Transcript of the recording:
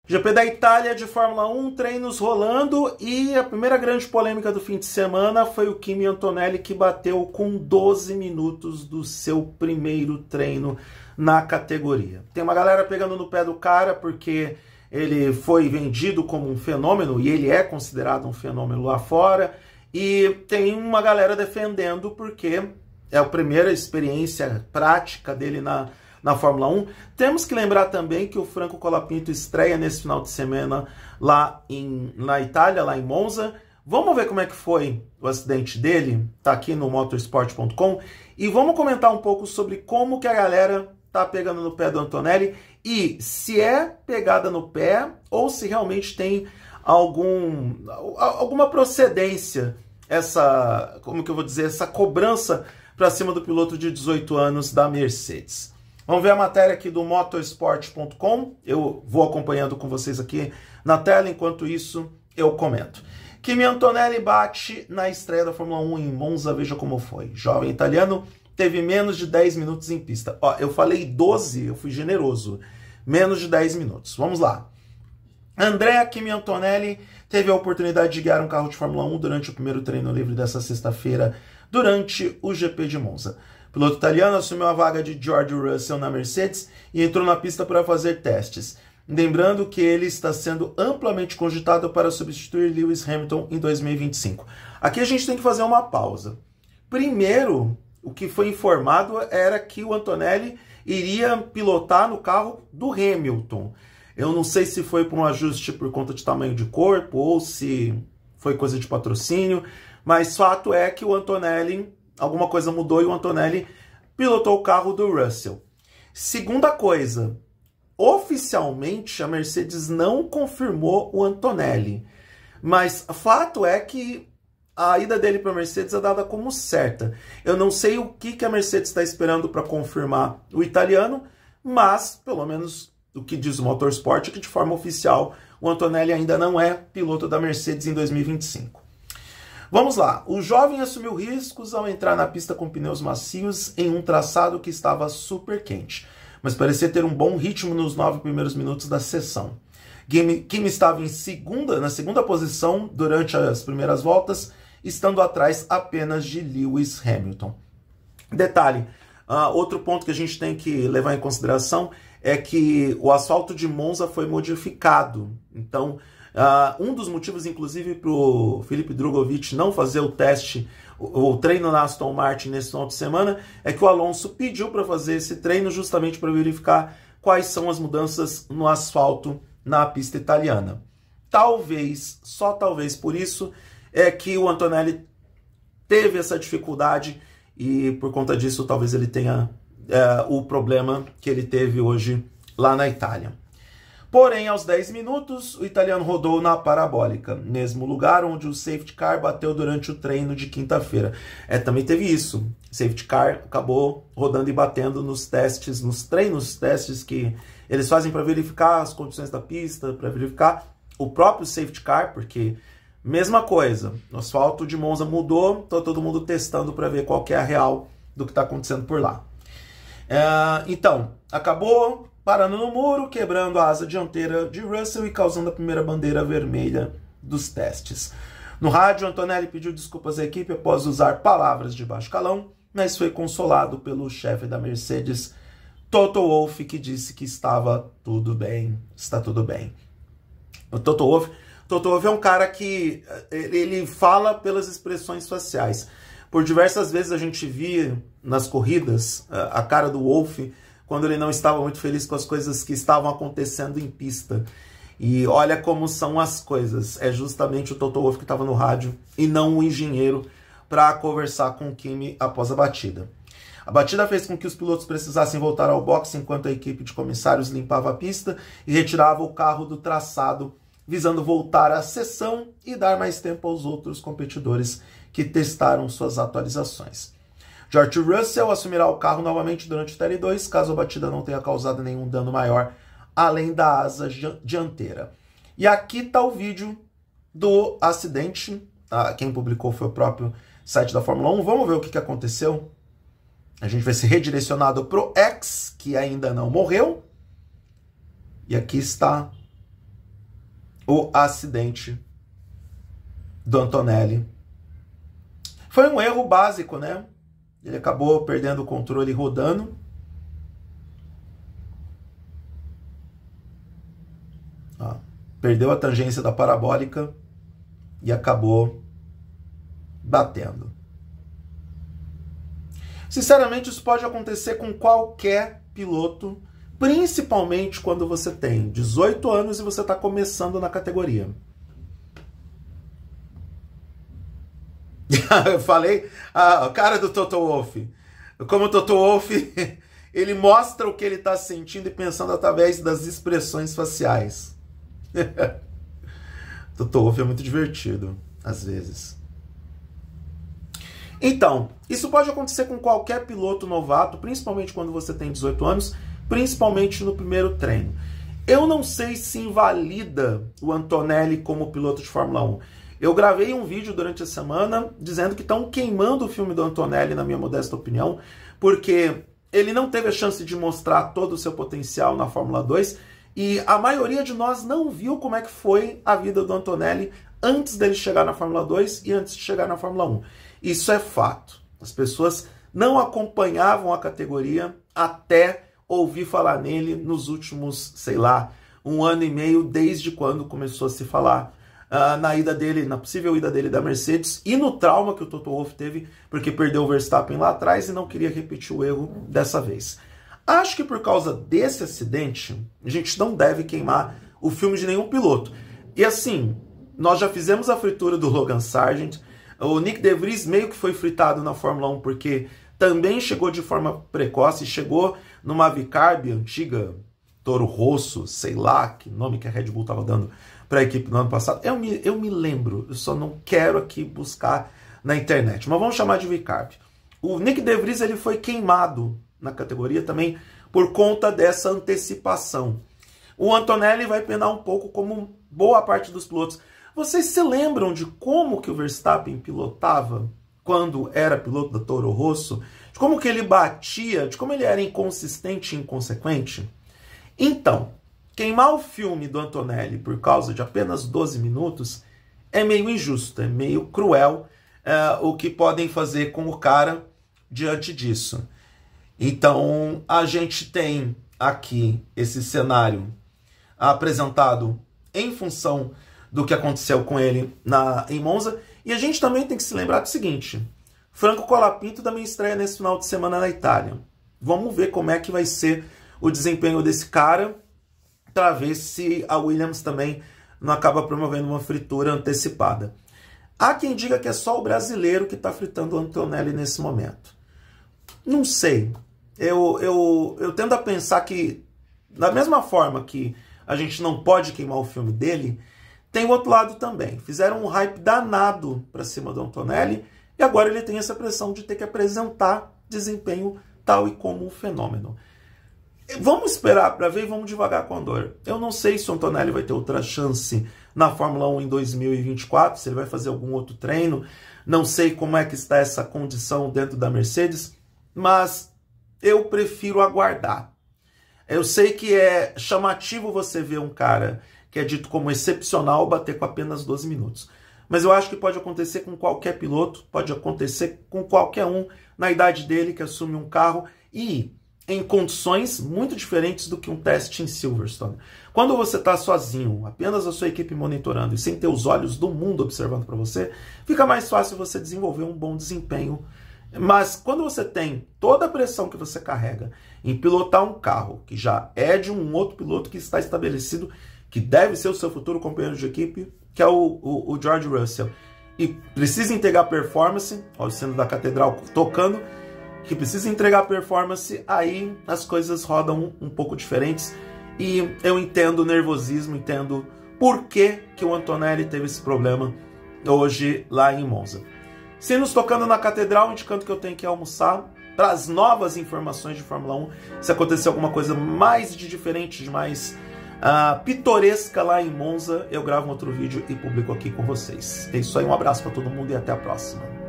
GP da Itália de Fórmula 1, treinos rolando, e a primeira grande polêmica do fim de semana foi o Kimi Antonelli, que bateu com 12 minutos do seu primeiro treino na categoria. Tem uma galera pegando no pé do cara porque ele foi vendido como um fenômeno, e ele é considerado um fenômeno lá fora, e tem uma galera defendendo porque é a primeira experiência prática dele na Fórmula 1. Temos que lembrar também que o Franco Colapinto estreia nesse final de semana lá na Itália, lá em Monza. Vamos ver como é que foi o acidente dele, tá aqui no motorsport.com, e vamos comentar um pouco sobre como que a galera tá pegando no pé do Antonelli, e se é pegada no pé, ou se realmente tem alguma procedência, como que eu vou dizer, essa cobrança para cima do piloto de 18 anos da Mercedes. Vamos ver a matéria aqui do motorsport.com. Eu vou acompanhando com vocês aqui na tela, enquanto isso eu comento. Kimi Antonelli bate na estreia da Fórmula 1 em Monza, veja como foi. Jovem italiano teve menos de 10 minutos em pista. Ó, eu falei 12, eu fui generoso. Menos de 10 minutos. Vamos lá. Andrea Kimi Antonelli teve a oportunidade de guiar um carro de Fórmula 1 durante o primeiro treino livre dessa sexta-feira, durante o GP de Monza. O piloto italiano assumiu a vaga de George Russell na Mercedes e entrou na pista para fazer testes. Lembrando que ele está sendo amplamente cogitado para substituir Lewis Hamilton em 2025. Aqui a gente tem que fazer uma pausa. Primeiro, o que foi informado era que o Antonelli iria pilotar no carro do Hamilton. Eu não sei se foi por um ajuste por conta de tamanho de corpo ou se foi coisa de patrocínio, mas fato é que o Antonelli, alguma coisa mudou e o Antonelli pilotou o carro do Russell. Segunda coisa, oficialmente a Mercedes não confirmou o Antonelli, mas fato é que a ida dele para a Mercedes é dada como certa. Eu não sei o que a Mercedes está esperando para confirmar o italiano, mas pelo menos o que diz o Motorsport é que de forma oficial o Antonelli ainda não é piloto da Mercedes em 2025. Vamos lá, o jovem assumiu riscos ao entrar na pista com pneus macios em um traçado que estava super quente, mas parecia ter um bom ritmo nos 9 primeiros minutos da sessão. Kimi estava na segunda posição durante as primeiras voltas, estando atrás apenas de Lewis Hamilton. Detalhe, outro ponto que a gente tem que levar em consideração é que o asfalto de Monza foi modificado. Então, um dos motivos, inclusive, para o Filipe Drugovich não fazer o teste, o treino na Aston Martin nesse final de semana, é que o Alonso pediu para fazer esse treino justamente para verificar quais são as mudanças no asfalto na pista italiana. Talvez, só talvez por isso, é que o Antonelli teve essa dificuldade e por conta disso talvez ele tenha o problema que ele teve hoje lá na Itália. Porém, aos 10 minutos, o italiano rodou na parabólica, mesmo lugar onde o safety car bateu durante o treino de quinta-feira. Também teve isso. O safety car acabou rodando e batendo nos testes, nos testes que eles fazem para verificar as condições da pista, para verificar o próprio safety car, porque mesma coisa, o asfalto de Monza mudou, então todo mundo testando para ver qual que é a real do que está acontecendo por lá. Então, acabou parando no muro, quebrando a asa dianteira de Russell e causando a primeira bandeira vermelha dos testes. No rádio, Antonelli pediu desculpas à equipe após usar palavras de baixo calão, mas foi consolado pelo chefe da Mercedes, Toto Wolff, que disse que estava tudo bem, está tudo bem. O Toto Wolff é um cara que ele fala pelas expressões faciais. Por diversas vezes a gente via nas corridas a cara do Wolff quando ele não estava muito feliz com as coisas que estavam acontecendo em pista. E olha como são as coisas. É justamente o Toto Wolff que estava no rádio e não o engenheiro para conversar com o Kimi após a batida. A batida fez com que os pilotos precisassem voltar ao boxe enquanto a equipe de comissários limpava a pista e retirava o carro do traçado, visando voltar à sessão e dar mais tempo aos outros competidores que testaram suas atualizações. George Russell assumirá o carro novamente durante o TL2, caso a batida não tenha causado nenhum dano maior, além da asa dianteira. E aqui está o vídeo do acidente. Quem publicou foi o próprio site da Fórmula 1. Vamos ver o que aconteceu. A gente vai ser redirecionado para o X, que ainda não morreu. E aqui está o acidente do Antonelli. Foi um erro básico, né? Ele acabou perdendo o controle rodando. Ó, perdeu a tangência da parabólica e acabou batendo. Sinceramente, isso pode acontecer com qualquer piloto, principalmente quando você tem 18 anos e você está começando na categoria. Eu falei, a cara do Toto Wolff. Como o Toto Wolff, ele mostra o que ele está sentindo e pensando através das expressões faciais. Toto Wolff é muito divertido, às vezes. Então, isso pode acontecer com qualquer piloto novato, principalmente quando você tem 18 anos, principalmente no primeiro treino. Eu não sei se invalida o Antonelli como piloto de Fórmula 1. Eu gravei um vídeo durante a semana dizendo que estão queimando o filme do Antonelli, na minha modesta opinião, porque ele não teve a chance de mostrar todo o seu potencial na Fórmula 2 e a maioria de nós não viu como é que foi a vida do Antonelli antes dele chegar na Fórmula 2 e antes de chegar na Fórmula 1. Isso é fato. As pessoas não acompanhavam a categoria até ouvir falar nele nos últimos, sei lá, 1 ano e meio, desde quando começou a se falar na ida dele, na possível ida dele da Mercedes e no trauma que o Toto Wolff teve porque perdeu o Verstappen lá atrás e não queria repetir o erro dessa vez. Acho que por causa desse acidente, a gente não deve queimar o filme de nenhum piloto. E assim, nós já fizemos a fritura do Logan Sargent, o Nick De Vries meio que foi fritado na Fórmula 1 porque também chegou de forma precoce, chegou numa Vicarb antiga, Toro Rosso, sei lá que nome que a Red Bull estava dando para a equipe no ano passado. Eu me lembro, eu só não quero aqui buscar na internet, mas vamos chamar de Vicarb. O Nick De Vries ele foi queimado na categoria também por conta dessa antecipação. O Antonelli vai penar um pouco como boa parte dos pilotos. Vocês se lembram de como que o Verstappen pilotava quando era piloto da Toro Rosso? De como que ele batia, de como ele era inconsistente e inconsequente? Então, queimar o filme do Antonelli por causa de apenas 12 minutos é meio injusto, é meio cruel o que podem fazer com o cara diante disso. Então, a gente tem aqui esse cenário apresentado em função do que aconteceu com ele em Monza. E a gente também tem que se lembrar do seguinte: Franco Colapinto também estreia nesse final de semana na Itália. Vamos ver como é que vai ser o desempenho desse cara, para ver se a Williams também não acaba promovendo uma fritura antecipada. Há quem diga que é só o brasileiro que está fritando o Antonelli nesse momento. Não sei. Eu tendo a pensar que, da mesma forma que a gente não pode queimar o filme dele, tem o outro lado também. Fizeram um hype danado para cima do Antonelli e agora ele tem essa pressão de ter que apresentar desempenho tal e como um fenômeno. Vamos esperar para ver e vamos devagar com a dor. Eu não sei se o Antonelli vai ter outra chance na Fórmula 1 em 2024, se ele vai fazer algum outro treino. Não sei como é que está essa condição dentro da Mercedes, mas eu prefiro aguardar. Eu sei que é chamativo você ver um cara que é dito como excepcional bater com apenas 12 minutos. Mas eu acho que pode acontecer com qualquer piloto, pode acontecer com qualquer um na idade dele que assume um carro e em condições muito diferentes do que um teste em Silverstone. Quando você está sozinho, apenas a sua equipe monitorando e sem ter os olhos do mundo observando para você, fica mais fácil você desenvolver um bom desempenho. Mas quando você tem toda a pressão que você carrega em pilotar um carro que já é de um outro piloto que está estabelecido, que deve ser o seu futuro companheiro de equipe, que é o George Russell, e precisa entregar performance, ó, o sino da catedral tocando, que precisa entregar performance, aí as coisas rodam um pouco diferentes. E eu entendo o nervosismo, entendo por que o Antonelli teve esse problema hoje lá em Monza. Sinos tocando na catedral, indicando que eu tenho que almoçar. Para as novas informações de Fórmula 1, se acontecer alguma coisa mais de diferente, de mais pitoresca lá em Monza, eu gravo um outro vídeo e publico aqui com vocês. É isso aí, um abraço para todo mundo e até a próxima.